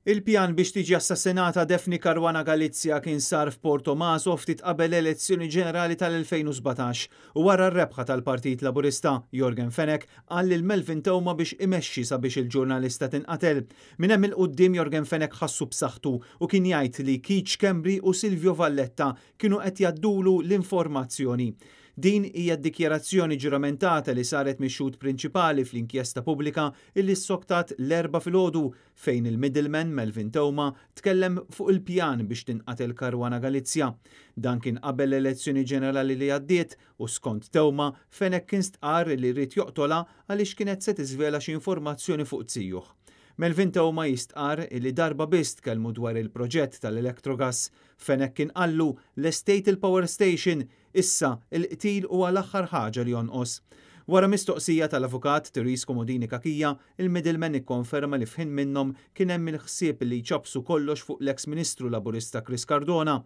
Il-pjan biex tiġi assassinata Daphne Caruana Galizia kien sar f'Porto Maso ftit qabel l-elezzjoni ġenerali tal-2017 u wara r-rebħa tal-Partit Laburista Jorgen Fenech qal lil Melvin Theuma biex imexxi sabiex il-ġurnalista tinqatel. Minn hemm il-quddiem Jorgen Fenech ħassu b'saħħtu u kien jgħid li Keith Schembri u Silvio Valletta kienu qed jaddulu l-informazzjoni. Din hija d-dikjarazzjoni ġuramentata li saret mix-xhud prinċipali fl-inkjesta pubblika illi ssoktat l-erba' filgħodu fejn il-middleman Melvin Theuma tkellem fuq il-pjan biex tinqatel Caruana Galizia. Dan kien qabel l-elezzjoni ġenerali li għaddiet u skont Theuma Fenech kien stqarr li rrid joqtolha għaliex kienet se tiżvela xi informazzjoni fuq tziejuh. Melvin Theuma jistqar li darba biss tkellmu dwar il-proġett tal-Electrogas. Fenech kien qallu l-estate il-power station issa il-qtil huwa l-aħħar ħaġa li jonqos. Wara mistoqsija tal-avukat Therese Komodini Kakija, il-middleman ikkonferma li f'ħin minnhom kien hemm il-ħsieb li jċabsu kollox fuq l-eks Ministru Laburista Chris Cardona.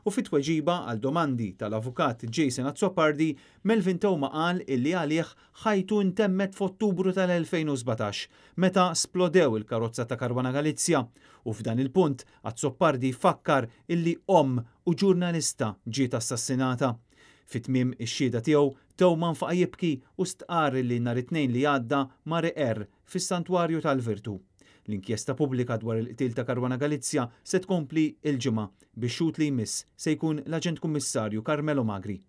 U fit-tweġiba għal domandi tal-avukat Jason Azzopardi, Melvin Theuma qal illi għalih ħajtu ntemmet f'Ottubru tal-2017 meta splodew il-karozza ta' Caruana Galizia. U f'dan il-punt Azzopardi fakkar illi u ġurnalista ġiet assassinata. Fit-tmiem ix-xhieda tiegħu Theuma nfaqa' jibki u stqar li nhar it-tnejn li għadda mar fis-Santwarju tal-Virtu. L-inkjesta pubblika dwar il-qtil ta' Caruana Galizia se tkompli il-ġimgħa biex xut li jmiss se jkun l-Aġent Kummissarju Carmelo Magri.